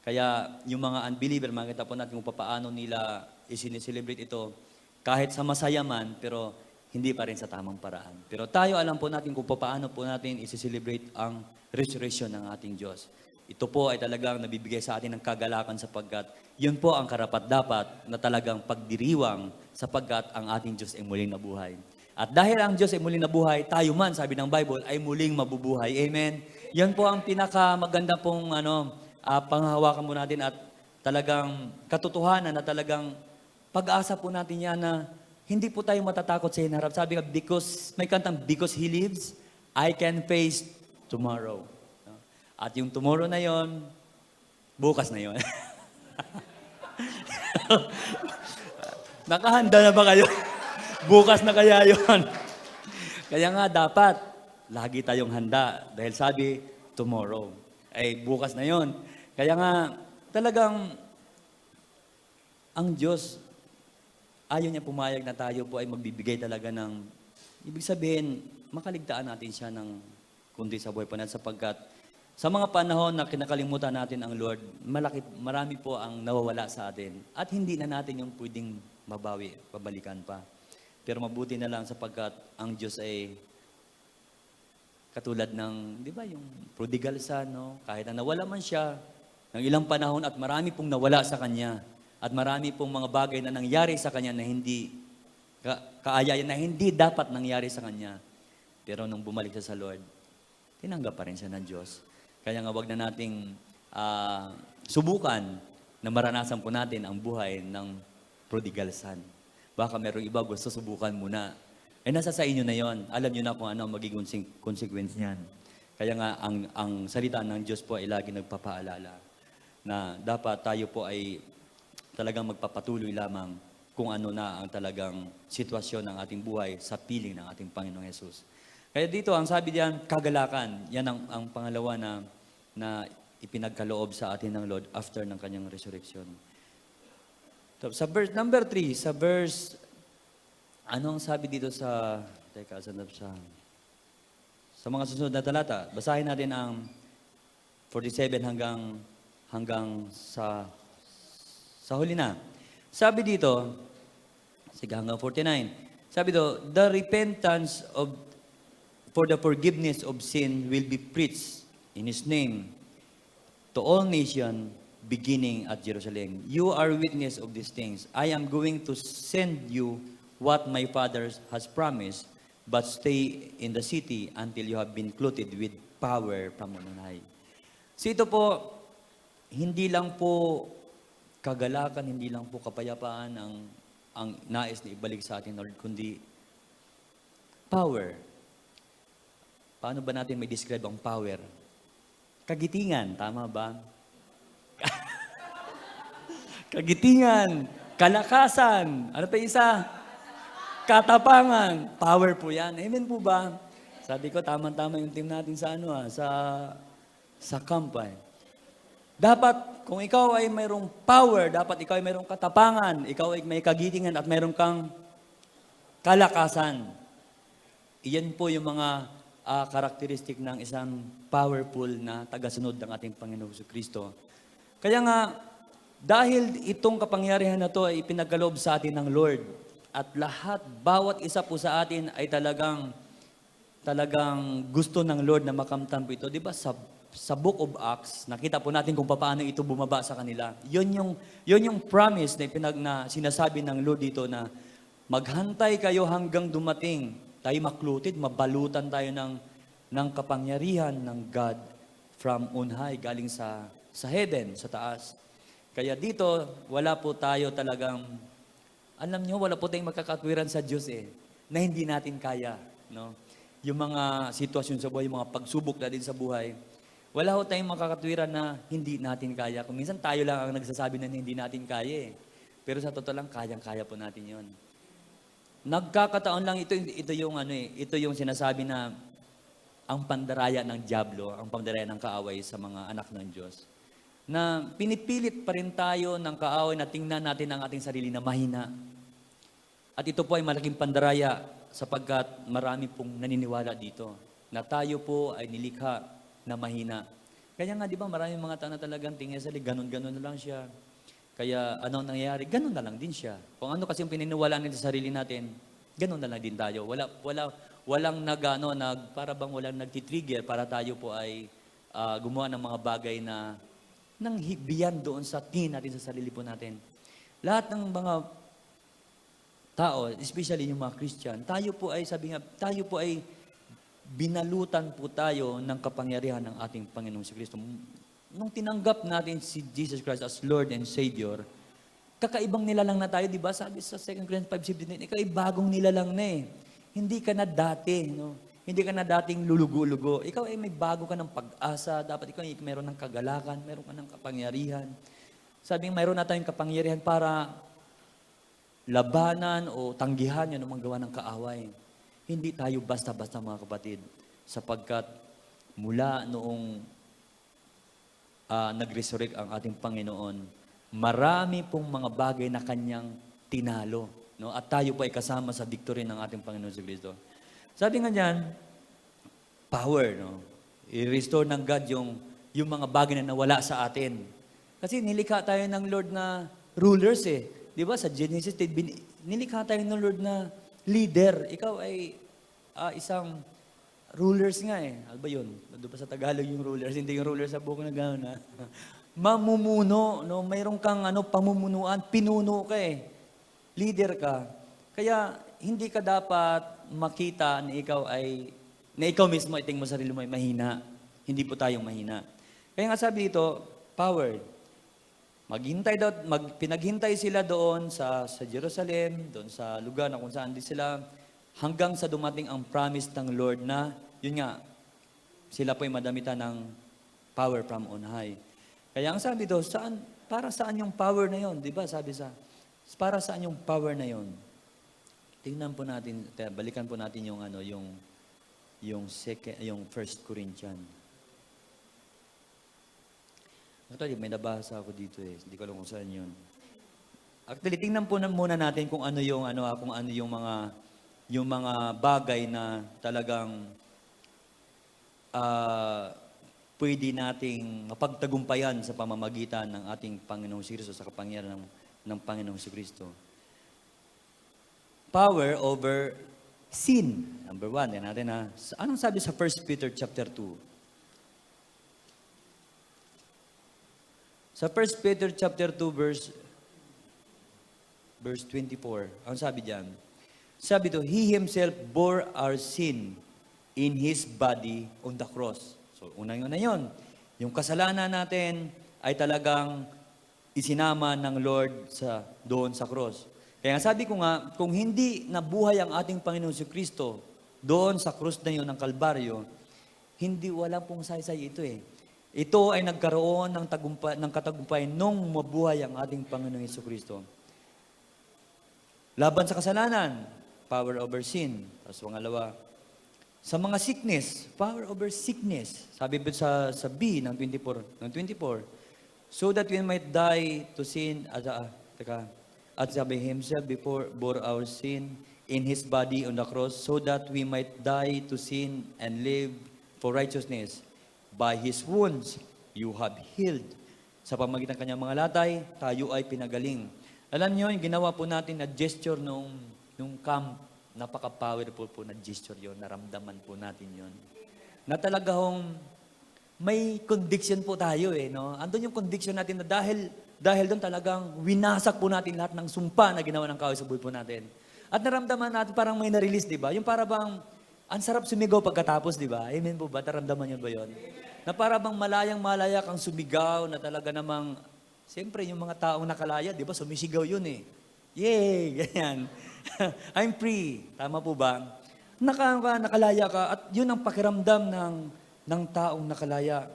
Kaya yung mga unbeliever, makita po natin kung paano nila isineselebrate ito, kahit sa masaya man, pero hindi pa rin sa tamang paraan. Pero tayo alam po natin kung paano po natin isiselebrate ang resurrection ng ating Diyos. Ito po ay talagang nabibigay sa atin ng kagalakan sapagkat yun po ang karapat-dapat na talagang pagdiriwang sapagkat ang ating Diyos ay muling nabuhay. At dahil ang Diyos ay muling nabuhay, tayo man, sabi ng Bible, ay muling mabubuhay. Amen? Yan po ang pinakamaganda pong panghahawakan mo natin at talagang katotohanan na talagang pag-asa po natin yan na hindi po tayo matatakot sa hinarap. Sabi nga, may kantang, because He lives, I can face tomorrow. At yung tomorrow na yon, bukas na yon. Nakahanda na ba kayo? Bukas na kaya yon. Kaya nga dapat, lagi tayong handa. Dahil sabi, tomorrow. Ay, bukas na yon. Kaya nga, talagang, ang Diyos, ayaw niya pumayag na tayo po ay magbibigay talaga ng, ibig sabihin, makaligtaan natin siya ng kundi sa buhay pa natin sapagkat sa mga panahon na kinakalimutan natin ang Lord, marami po ang nawawala sa atin. At hindi na natin yung pwedeng mabawi, babalikan pa. Pero mabuti na lang sapagkat ang Diyos ay katulad ng, di ba, yung prodigal son, no? Kahit na nawala man siya ng ilang panahon at marami pong nawala sa kanya. At marami pong mga bagay na nangyari sa kanya na hindi, kaayayan na hindi dapat nangyari sa kanya. Pero nung bumalik siya sa Lord, tinanggap pa rin siya ng Diyos. Kaya nga wag na nating subukan na maranasan po natin ang buhay ng prodigal son. Baka merong iba gusto subukan muna. Nasa sa inyo na yon. Alam nyo na kung ano ang magiging consequence niyan. Kaya nga ang salita ng Diyos po ay lagi nagpapaalala na dapat tayo po ay talagang magpapatuloy lamang kung ano na ang talagang sitwasyon ng ating buhay sa piling ng ating Panginoong Yesus. Kaya dito, ang sabi diyan, kagalakan. Yan ang pangalawa na ipinagkaloob sa atin ng Lord after ng kanyang resurrection. So, sa verse number 3, ano ang sabi dito sa mga susunod na talata? Basahin natin ang 47 hanggang sa huli na. Sabi dito, sige hanggang 49, Sabi do, the repentance for the forgiveness of sin will be preached in His name to all nations, beginning at Jerusalem. You are witness of these things. I am going to send you what my Father has promised, but stay in the city until you have been clothed with power from on high. So ito po, hindi lang po kagalakan, hindi lang po kapayapaan ang nais na ibalik sa atin, Lord, kundi power. Paano ba natin may describe ang power? Kagitingan, tama ba? Kagitingan, kalakasan, ano pa isa? Katapangan, power po yan. Amen po ba? Sabi ko, tama-tama yung team natin sa sa camp. Dapat, kung ikaw ay mayroong power, dapat ikaw ay mayroong katapangan, ikaw ay may kagitingan at mayroong kang kalakasan. Iyan po yung mga karakteristik ng isang powerful na tagasunod ng ating Panginoon Kristo. Kaya nga, dahil itong kapangyarihan na to ay ipinagkaloob sa atin ng Lord, at lahat, bawat isa po sa atin ay talagang gusto ng Lord na makamtan po ito. Di ba sa Book of Acts, nakita po natin kung paano ito bumaba sa kanila. Yun yung promise na sinasabi ng Lord dito na maghantay kayo hanggang dumating. Tayo maklutid, mabalutan tayo ng kapangyarihan ng God from on high, galing sa heaven, sa taas. Kaya dito, wala po tayo talagang, alam nyo, wala po tayong makakatwiran sa Diyos na hindi natin kaya. No? Yung mga sitwasyon sa buhay, yung mga pagsubok natin sa buhay, wala po tayong makakatwiran na hindi natin kaya. Kung minsan tayo lang ang nagsasabi na hindi natin kaya Pero sa totoo lang, kayang-kaya po natin yon. Nagkakataon lang, ito yung sinasabi na ang pandaraya ng diablo, ang pandaraya ng kaaway sa mga anak ng Diyos. Na pinipilit pa rin tayo ng kaaway na tingnan natin ang ating sarili na mahina. At ito po ay malaking pandaraya sapagkat marami pong naniniwala dito na tayo po ay nilikha na mahina. Kaya nga, di ba, maraming mga tao na talagang tingin sa ganun-ganun na lang siya. Kaya ano ang nangyayari? Ganun na lang din siya. Kung ano kasi yung pininiwalaan natin sa sarili natin, ganun na lang din tayo. Walang para bang walang nagtitrigger para tayo po ay gumawa ng mga bagay na nang higbiyan doon sa tingin natin sa sarili po natin. Lahat ng mga tao, especially yung mga Christian, tayo po ay binalutan po tayo ng kapangyarihan ng ating Panginoong si Kristo. Nung tinanggap natin si Jesus Christ as Lord and Savior, kakaibang nilalang na tayo, di ba? Sabi sa 2 Corinthians 5:17, ikaw ay bagong nilalang na Hindi ka na dati, no? Hindi ka na dating lulugo-lugo. Ikaw ay may bago ka ng pag-asa. Dapat ikaw ay mayroon ng kagalakan, mayroon ka ng kapangyarihan. Sabi mayroon na tayong kapangyarihan para labanan o tanggihan yun ang mga gawa ng kaaway. Hindi tayo basta-basta mga kapatid. Sapagkat mula noong nag-resurrect ang ating Panginoon, marami pong mga bagay na kanyang tinalo. No? At tayo po ay kasama sa victory ng ating Panginoon si Kristo. Sabi nga diyan, power. No? I-restore ng God yung mga bagay na nawala sa atin. Kasi nilikha tayo ng Lord na rulers Di ba? Sa Genesis, nilikha tayo ng Lord na leader. Ikaw ay isang rulers nga Ano ba yun? Doon pa sa Tagalog yung rulers. Hindi yung rulers sa buko na gano'n Mamumuno. No? Mayroon kang pamumunuan. Pinuno ka Leader ka. Kaya hindi ka dapat makita na ikaw mismo iting mo sarili mo ay mahina. Hindi po tayong mahina. Kaya nga sabi dito, power. Pinaghintay sila doon sa Jerusalem, doon sa lugar na kung saan din sila, hanggang sa dumating ang promise ng Lord na, yun nga, sila po ay madamitan ng power from on high. Kaya ang sabi doon, para saan yung power na yon? Di ba? Para saan yung power na yon? Tingnan po natin, balikan po natin yung 1 Corinthians. Actually, may nabasa ako dito Hindi ko alam kung saan yun. Actually, tingnan po muna natin kung ano yung mga bagay na talagang pwede nating mapagtagumpayan sa pamamagitan ng ating Panginoong Kristo sa kapangyarihan ng Panginoong Kristo. Power over sin. Number 1, yan natin na. Anong sabi sa 1 Peter chapter 2? Sa 1 Peter chapter 2 verse 24. Anong sabi diyan? Sabi to, He Himself bore our sin in His body on the cross. So, unang-una yun. Yung kasalanan natin ay talagang isinama ng Lord doon sa cross. Kaya nga sabi ko nga, kung hindi nabuhay ang ating Panginoon si Kristo doon sa krus na yun ng Kalbaryo, hindi wala pong saysay ito eh. Ito ay nagkaroon ng katagumpay nung mabuhay ang ating Panginoon Hesus Kristo. Laban sa kasalanan, power over sin. Tapos pangalawa, sa mga sickness, power over sickness. Sabi ba sa B ng 24, so that we might die to sin, at sabi Himself bore our sin in His body on the cross, so that we might die to sin and live for righteousness. By His wounds, you have healed. Sa pamagitan ng kanyang mga latay, tayo ay pinagaling. Alam niyo, yung ginawa po natin na gesture nung camp, napaka-powerful po na gesture yon, naramdaman po natin yon. Na talaga hong may conviction po tayo eh, no? Andun yung conviction natin na dahil doon talagang winasak po natin lahat ng sumpa na ginawa ng kaaway sa buhay po natin. At naramdaman natin parang may na-release, di ba? Yung para bang, ang sarap sumigaw pagkatapos, di ba? Amen po ba? Naramdaman yun ba yun? Na para bang malayang-malaya kang sumigaw na talaga namang, siyempre yung mga taong nakalaya, di ba? Sumisigaw yun eh. Yay! Ganyan. I'm free. Tama po ba? Nakalaya ka at yun ang pakiramdam ng taong nakalaya.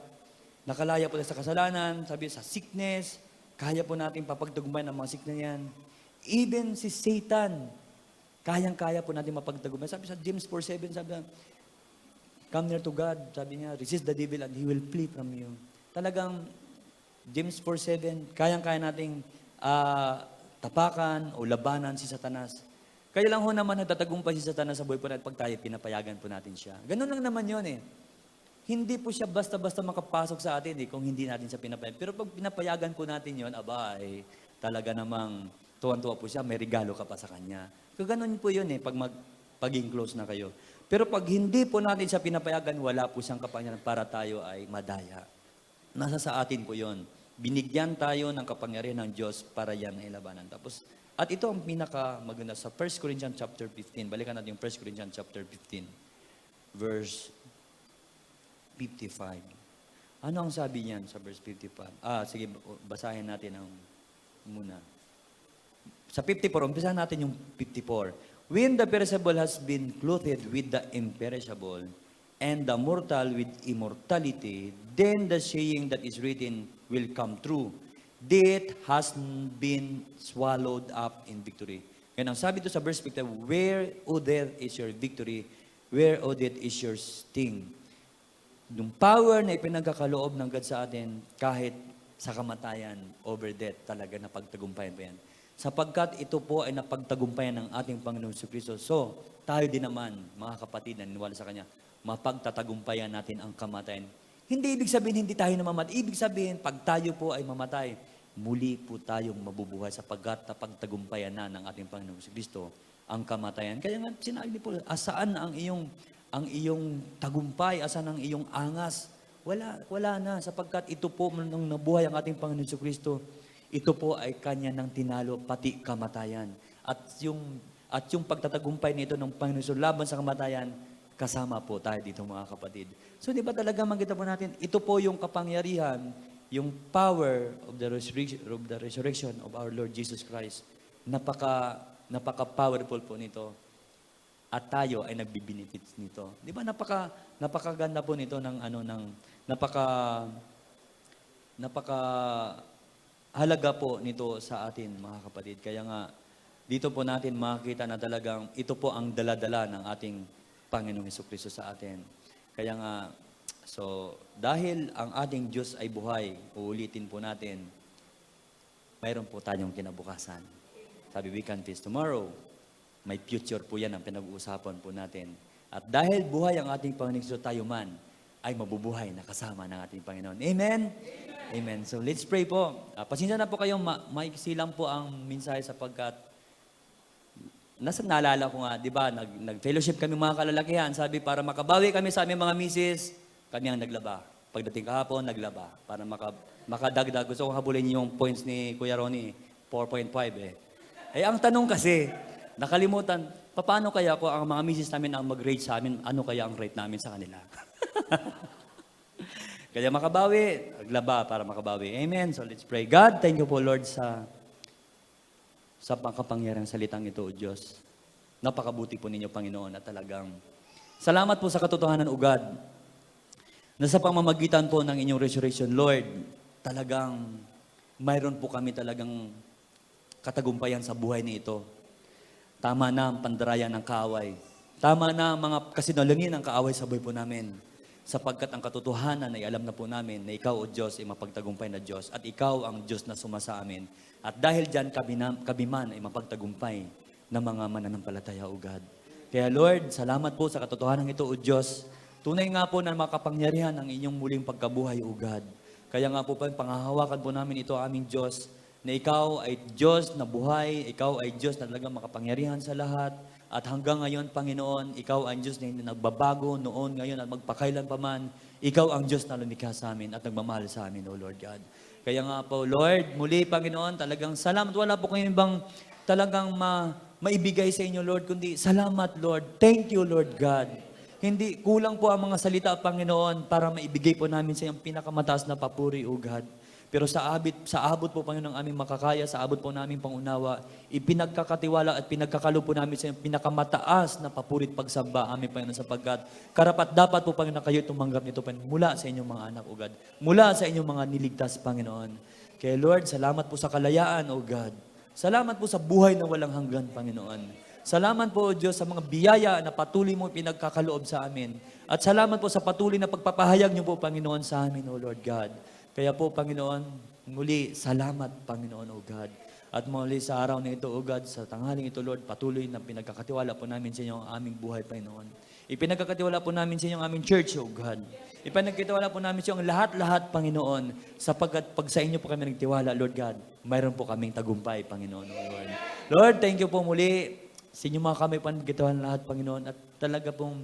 Nakalaya po sa kasalanan, sabi sa sickness, kaya po natin papagtagumpayan ng mga sickness yan. Even si Satan, kayang-kaya po natin mapagtagumpayan. Sabi sa James 4:7, sabi na, come near to God, sabi niya, resist the devil and he will flee from you. Talagang, James 4:7, kayang-kaya nating tapakan o labanan si Satanas. Kaya lang ho naman nagtatagumpay si Satanas sa buhay po natin pag tayo pinapayagan po natin siya. Ganun lang naman yun eh. Hindi po siya basta-basta makapasok sa atin kung hindi natin siya pinapayagan. Pero pag pinapayagan po natin yon, talaga namang tuwan-tuwa po siya, may regalo ka pa sa kanya. So ganun po yun pag paging close na kayo. Pero pag hindi po natin siya pinapayagan, wala po siyang kapangyarihan para tayo ay madaya. Nasa sa atin po yon. Binigyan tayo ng kapangyarihan ng Diyos para yan ay labanan. Tapos, at ito ang pinaka-maganda sa 1 Corinthians chapter 15. Balikan natin yung 1 Corinthians chapter 15. Verse 55. Ano ang sabi niyan sa verse 55? Sige, basahin natin muna. Sa 54, umpisahan natin yung 54. When the perishable has been clothed with the imperishable, and the mortal with immortality, then the saying that is written will come true. Death has been swallowed up in victory. Yan ang sabi to sa verse 55, where, O death, is your victory? Where, O death, is your sting? Yung power na ipinagkakaloob ng God sa atin, kahit sa kamatayan, over death, talaga napagtagumpayan pa yan. Sapagkat ito po ay napagtagumpayan ng ating Panginoon Kristo. So, tayo din naman, mga kapatid na niniwala sa Kanya, mapagtatagumpayan natin ang kamatayan. Hindi ibig sabihin, hindi tayo namamatay. Ibig sabihin, pag tayo po ay mamatay, muli po tayong mabubuhay sapagkat napagtagumpayan na ng ating Panginoon Kristo ang kamatayan. Kaya nga, sinabi ni Paul, asaan ang iyong tagumpay, asan ang iyong angas? Wala na, sapagkat ito po, nung nabuhay ang ating Panginoon Kristo, ito po ay Kanya nang tinalo, pati kamatayan. At yung pagtatagumpay nito ng Panginoon laban sa kamatayan, kasama po tayo dito mga kapatid. So di ba talaga makita po natin, ito po yung kapangyarihan, yung power of the resurrection of our Lord Jesus Christ. Napaka-powerful po nito. At tayo ay nagbi-benefits nito. Di ba napakaganda po nito napaka halaga po nito sa atin mga kapatid. Kaya nga dito po natin makikita na talagang ito po ang daladala ng ating Panginoong Hesukristo sa atin. Kaya nga dahil ang ating Diyos ay buhay, uulitin po natin, mayroon po tayong kinabukasan. Sabi, we can face tomorrow. May future po yan ang pinag-uusapan po natin. At dahil buhay ang ating Panginoon Kristo, tayo man ay mabubuhay na kasama ng ating Panginoon. Amen? Amen. So let's pray po. Pasensya na po kayong maiksi lang po ang mensahe sapagkat naalala ko nga, di ba, nag-fellowship kami mga kalalakihan. Sabi, para makabawi kami sa aming mga misis, kami ang naglaba. Pagdating kahapon, naglaba. Para makadagdag. Gusto kong habulin yung points ni Kuya Ronnie, 4.5 eh. Eh, ang tanong kasi, nakalimutan, paano kaya kung ang mga misis namin ang mag-rate sa amin, ano kaya ang rate namin sa kanila? Kaya makabawi, naglaba para makabawi. Amen. So let's pray. God, thank you po Lord sa pangkapangyarang salitang ito, O Diyos. Napakabuti po ninyo, Panginoon, at talagang salamat po sa katotohanan, O God, na sa pamamagitan po ng inyong resurrection, Lord, talagang mayroon po kami talagang katagumpayan sa buhay ni ito. Tama na ang pandarayan ng kaaway. Tama na ang mga kasinungalingan ng kaaway sa buhay po namin. Sapagkat ang katotohanan ay alam na po namin na ikaw, O Diyos, ay mapagtagumpay na Diyos at ikaw ang Diyos na sumasa amin. At dahil dyan, kami man ay mapagtagumpay ng mga mananampalataya, O God. Kaya Lord, salamat po sa katotohanan ito, O Diyos. Tunay nga po na makapangyarihan ang inyong muling pagkabuhay, O God. Kaya nga po, pangahawakan po namin ito, aming Diyos, na ikaw ay Diyos na buhay, ikaw ay Diyos na talagang makapangyarihan sa lahat. At hanggang ngayon, Panginoon, ikaw ang Diyos na hindi nagbabago noon, ngayon at magpakailan pa man. Ikaw ang Diyos na lumikha sa amin at nagmamahal sa amin, O Lord God. Kaya nga po, Lord, muli, Panginoon, talagang salamat. Wala po kayong ibang talagang maibigay sa inyo, Lord, kundi salamat, Lord. Thank you, Lord God. Hindi, kulang po ang mga salita, Panginoon, para maibigay po namin sa iyong pinakamataas na papuri, O God. Pero sa abot po, Panginoon, ng aming makakaya, sa abot po namin pangunawa, ipinagkakatiwala at pinagkakalo po namin sa iyong pinakamataas na papurit pagsamba, aming Panginoon, sapagkat karapat dapat po, Panginoon, kayo tumanggap nito, Panginoon, mula sa inyong mga anak, O God. Mula sa inyong mga niligtas, Panginoon. Kaya Lord, salamat po sa kalayaan, O God. Salamat po sa buhay na walang hanggan, Panginoon. Salamat po, O Diyos, sa mga biyaya na patuloy mo pinagkakaloob sa amin. At salamat po sa patuloy na pagpapahayag niyo po, Panginoon, sa amin, O Lord God. Kaya po, Panginoon, muli, salamat, Panginoon, O God. At muli sa araw na ito, O God, sa tanghaling ito, Lord, patuloy na pinagkakatiwala po namin sa inyo ang aming buhay, Panginoon. Ipinagkakatiwala po namin sa inyo ang aming church, O God. Ipinagkakatiwala po namin sa inyo ang lahat-lahat, Panginoon, sapagkat pag sa inyo po kami nagtiwala, Lord God, mayroon po kaming tagumpay, Panginoon, O Lord. Lord, thank you po muli sa inyo mga kami panagkatiwala lahat, Panginoon, at talaga pong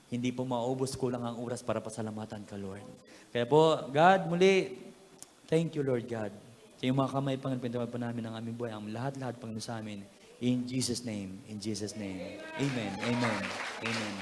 hindi po maubos, kulang ang oras para pasalamatan ka, Lord. Kaya po, God, muli, thank you, Lord God. Sa iyong mga kamay, Panginoon, pinatawad po namin ang aming buhay, ang lahat-lahat, Panginoon, sa amin. In Jesus' name, in Jesus' name. Amen, amen, amen.